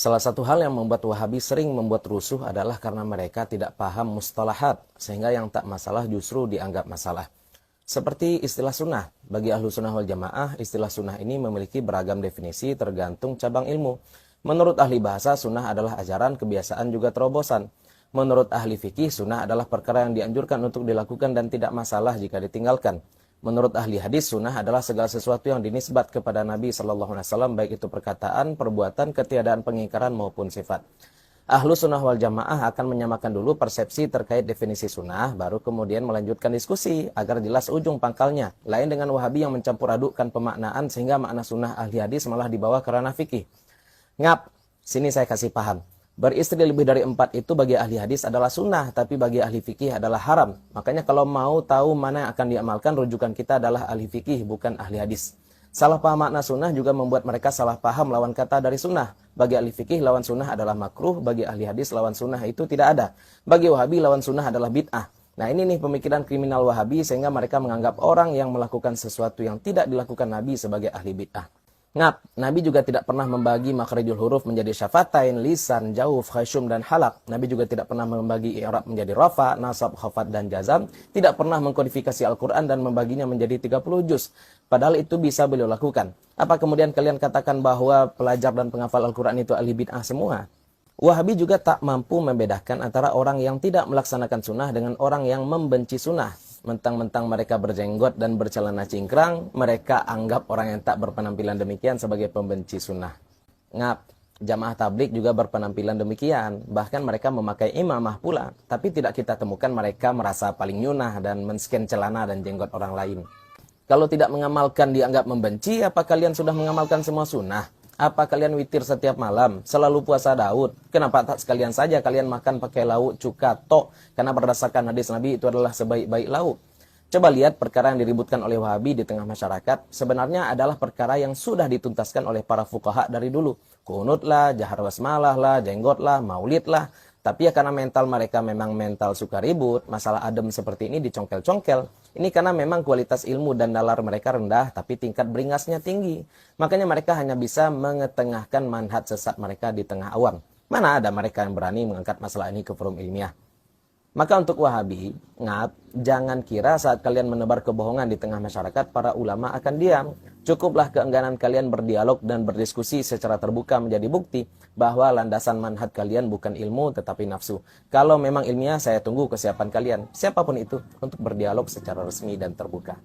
Salah satu hal yang membuat Wahabi sering membuat rusuh adalah karena mereka tidak paham mustalahat, sehingga yang tak masalah justru dianggap masalah. Seperti istilah sunnah. Bagi ahlu sunnah wal jamaah, istilah sunnah ini memiliki beragam definisi tergantung cabang ilmu. Menurut ahli bahasa, sunnah adalah ajaran, kebiasaan, juga terobosan. Menurut ahli fikih, sunnah adalah perkara yang dianjurkan untuk dilakukan dan tidak masalah jika ditinggalkan. Menurut ahli hadis, sunnah adalah segala sesuatu yang dinisbat kepada Nabi SAW, baik itu perkataan, perbuatan, ketiadaan pengingkaran maupun sifat. Ahlu sunnah wal jamaah akan menyamakan dulu persepsi terkait definisi sunnah, baru kemudian melanjutkan diskusi agar jelas ujung pangkalnya. Lain dengan Wahabi yang mencampur adukkan pemaknaan sehingga makna sunnah ahli hadis malah dibawa ke ranah fikih. Ngap, sini saya kasih paham. Beristri lebih dari 4 itu bagi ahli hadis adalah sunnah, tapi bagi ahli fikih adalah haram. Makanya kalau mau tahu mana yang akan diamalkan, rujukan kita adalah ahli fikih, bukan ahli hadis. Salah paham makna sunnah juga membuat mereka salah paham lawan kata dari sunnah. Bagi ahli fikih, lawan sunnah adalah makruh. Bagi ahli hadis, lawan sunnah itu tidak ada. Bagi Wahabi, lawan sunnah adalah bid'ah. Nah, ini nih pemikiran kriminal Wahabi, sehingga mereka menganggap orang yang melakukan sesuatu yang tidak dilakukan Nabi sebagai ahli bid'ah. Ngap, Nabi juga tidak pernah membagi makhrijul huruf menjadi syafatain, lisan, jauf, khasyum, dan halak. Nabi juga tidak pernah membagi i'rab menjadi rafa, nasab, khafat, dan jazam. Tidak pernah mengkodifikasi Al-Quran dan membaginya menjadi 30 juz. Padahal itu bisa beliau lakukan. Apa kemudian kalian katakan bahwa pelajar dan penghafal Al-Quran itu ahli bid'ah semua? Wahabi juga tak mampu membedakan antara orang yang tidak melaksanakan sunnah dengan orang yang membenci sunnah. Mentang-mentang mereka berjenggot dan bercelana cingkrang, mereka anggap orang yang tak berpenampilan demikian sebagai pembenci sunnah. Ngap, jamaah tablik juga berpenampilan demikian. Bahkan mereka memakai imamah pula. Tapi tidak kita temukan mereka merasa paling nyunah dan men-scan celana dan jenggot orang lain. Kalau tidak mengamalkan dianggap membenci, apa kalian sudah mengamalkan semua sunnah? Apa kalian witir setiap malam? Selalu puasa Daud? Kenapa tak sekalian saja kalian makan pakai lauk cuka tok? Karena berdasarkan hadis Nabi itu adalah sebaik-baik lauk. Coba lihat perkara yang diributkan oleh Wahabi di tengah masyarakat. Sebenarnya adalah perkara yang sudah dituntaskan oleh para fuqaha dari dulu. Kunut lah, jahar basmalah lah, jenggot lah, maulid lah. Tapi ya karena mental mereka memang mental suka ribut, masalah adem seperti ini dicongkel-congkel. Ini karena memang kualitas ilmu dan nalar mereka rendah, tapi tingkat beringasnya tinggi. Makanya mereka hanya bisa mengetengahkan manhaj sesat mereka di tengah awam. Mana ada mereka yang berani mengangkat masalah ini ke forum ilmiah. Maka untuk Wahabi, ngap, jangan kira saat kalian menebar kebohongan di tengah masyarakat, para ulama akan diam. Cukuplah keengganan kalian berdialog dan berdiskusi secara terbuka menjadi bukti bahwa landasan manhaj kalian bukan ilmu tetapi nafsu. Kalau memang ilmiah, saya tunggu kesiapan kalian, siapapun itu, untuk berdialog secara resmi dan terbuka.